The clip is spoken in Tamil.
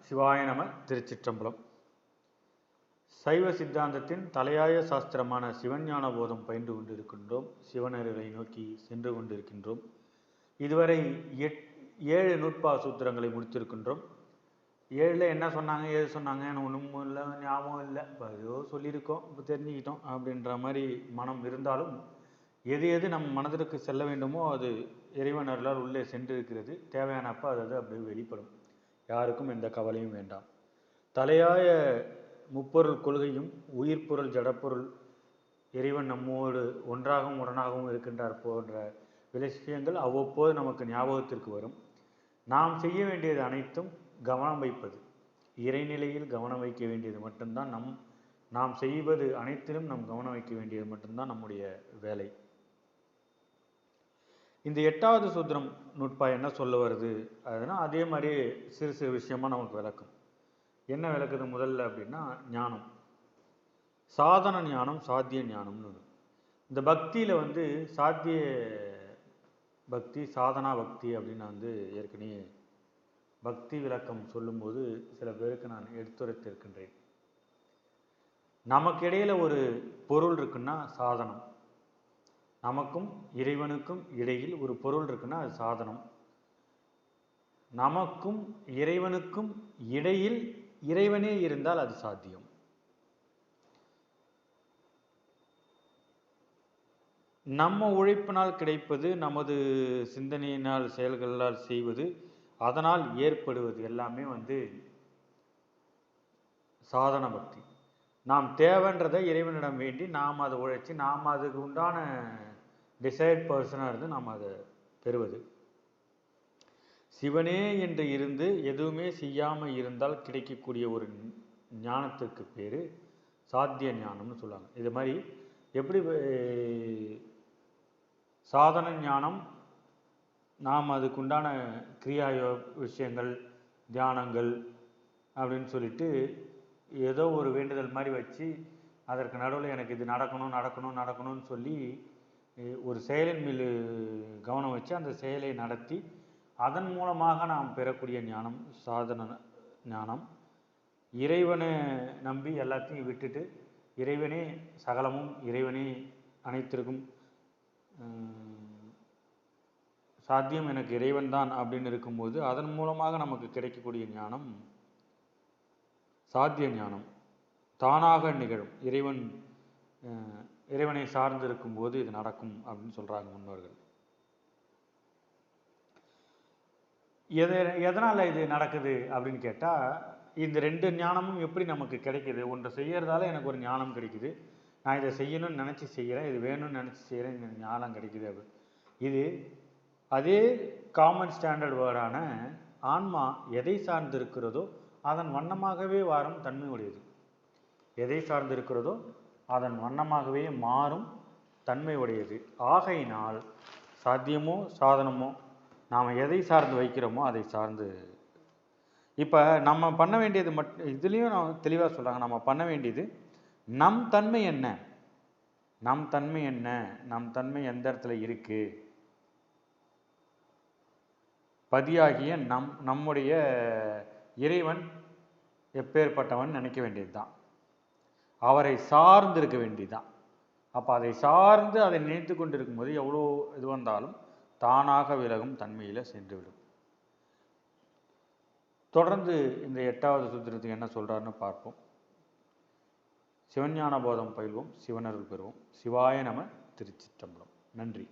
சிவாய நம. திருச்சிற்றம்பலம். சைவ சித்தாந்தத்தின் தலையாய சாஸ்திரமான சிவஞான போதம் பயின்று கொண்டிருக்கின்றோம். சிவனர்களை நோக்கி சென்று கொண்டிருக்கின்றோம். இதுவரை 7 நூற்பா சூத்திரங்களை முடித்திருக்கின்றோம். 7ல் என்ன சொன்னாங்க, ஏது சொன்னாங்க, ஒன்றும் இல்லை, ஞாபகம் இல்லை, ஏதோ சொல்லியிருக்கோம், இப்போ தெரிஞ்சுக்கிட்டோம் அப்படின்ற மாதிரி மனம் இருந்தாலும் எது எது நம் மனதிற்கு செல்ல வேண்டுமோ அது இறைவன் அருளால் உள்ளே சென்றிருக்கிறது. தேவையானப்போ அது அப்படியே வெளிப்படும். யாருக்கும் எந்த கவலையும் வேண்டாம். தலையாய முப்பொருள் கொள்கையும் உயிர்ப்பொருள் ஜடப்பொருள் இறைவன் நம்மோடு ஒன்றாகவும் உடனாகவும் இருக்கின்றார் போன்ற விஷயங்கள் அவ்வப்போது நமக்கு ஞாபகத்திற்கு வரும். நாம் செய்ய வேண்டியது அனைத்தும் கவனம் வைப்பது. இறைநிலையில் கவனம் வைக்க வேண்டியது மட்டும்தான் நாம் செய்வது அனைத்திலும் நம் கவனம் வைக்க வேண்டியது மட்டும்தான் நம்முடைய வேலை. இந்த 8வது சூத்திரம் நூற்பா என்ன சொல்ல வருது அதுனா அதே மாதிரி சிறு சிறு விஷயமா நமக்கு விளக்கும். என்ன விளக்குது முதல்ல அப்படின்னா, ஞானம், சாதன ஞானம், சாத்திய ஞானம்னு. இந்த பக்தியில் சாத்திய பக்தி, சாதனா பக்தி அப்படின்னு ஏற்கனவே பக்தி விளக்கம் சொல்லும்போது சில பேருக்கு நான் எடுத்துரைத்திருக்கின்றேன். நமக்கு இடையில ஒரு பொருள் இருக்குன்னா சாதனம். நமக்கும் இறைவனுக்கும் இடையில் ஒரு பொருள் இருக்குன்னா அது சாதனம். நமக்கும் இறைவனுக்கும் இடையில் இறைவனே இருந்தால் அது சாத்தியம். நம்ம உழைப்பினால் கிடைப்பது, நமது சிந்தனையினால் செயல்களால் செய்வது, அதனால் ஏற்படுவது எல்லாமே சாதன பக்தி. நாம் தேவைன்றதை இறைவனிடம் வேண்டி நாம் அதை உழைச்சி நாம் அதுக்கு உண்டான டிசைட் பர்சனாக இருந்து நாம் அதை பெறுவது. சிவனே என்று இருந்து எதுவுமே செய்யாமல் இருந்தால் கிடைக்கக்கூடிய ஒரு ஞானத்துக்கு பேர் சாத்திய ஞானம்னு சொல்லுவாங்க. இது மாதிரி எப்படி சாதன ஞானம், நாம் அதுக்குண்டான கிரியா விஷயங்கள், தியானங்கள் அப்படின்னு சொல்லிட்டு ஏதோ ஒரு வேண்டுதல் மாதிரி வச்சு அதற்கு நடுவில் எனக்கு இது நடக்கணும்னு சொல்லி ஒரு செயலின் மீது கவனம் வச்சு அந்த செயலை நடத்தி அதன் மூலமாக நாம் பெறக்கூடிய ஞானம் சாதன ஞானம். இறைவனை நம்பி எல்லாத்தையும் விட்டுட்டு இறைவனே சகலமும், இறைவனே அனைத்திற்கும் சாத்தியம், எனக்கு இறைவன் தான் அப்படின்னு இருக்கும்போது அதன் மூலமாக நமக்கு கிடைக்கக்கூடிய ஞானம் சாத்திய ஞானம். தானாக நிகழும், இறைவனை சார்ந்து இருக்கும்போது இது நடக்கும் அப்படின்னு சொல்கிறாங்க முன்னோர்கள். எதனால் இது நடக்குது அப்படின்னு கேட்டால், இந்த 2 ஞானமும் எப்படி நமக்கு கிடைக்கிது? ஒன்று செய்கிறதால எனக்கு ஒரு ஞானம் கிடைக்குது, நான் இதை செய்யணும்னு நினச்சி செய்கிறேன், இது வேணும்னு நினச்சி செய்கிறேன், இந்த ஞானம் கிடைக்குது. அப்படி இது அதே காமன் ஸ்டாண்டர்ட் வேர்டான ஆன்மா எதை சார்ந்து இருக்கிறதோ அதன் வண்ணமாகவே வாரும் தன்மை உடையது. எதை சார்ந்து இருக்கிறதோ அதன் வண்ணமாகவே மாறும் தன்மை உடையது. ஆகையினால் சாத்தியமோ சாதனமோ நாம் எதை சார்ந்து வைக்கிறோமோ அதை சார்ந்து. இப்போ நம்ம பண்ண வேண்டியது இதுலேயும் நான் தெளிவாக சொல்கிறாங்க, நம்ம பண்ண வேண்டியது நம் தன்மை என்ன, நம் தன்மை எந்த இடத்துல இருக்கு, பதியாகிய நம்முடைய இறைவன் எப்பேற்பட்டவன் நினைக்க வேண்டியது தான். அவரை சார்ந்து இருக்க வேண்டியதுதான். அப்போ அதை சார்ந்து அதை நினைத்து கொண்டு இருக்கும்போது எவ்வளோ இது வந்தாலும் தானாக விலகும் தன்மையில் சென்றுவிடும். தொடர்ந்து இந்த 8வது சூத்திரத்துக்கு என்ன சொல்கிறாருன்னு பார்ப்போம். சிவஞான போதம் பயில்வோம், சிவனருள் பெறுவோம். சிவாய நம. திருச்சிற்றம்பலம். நன்றி.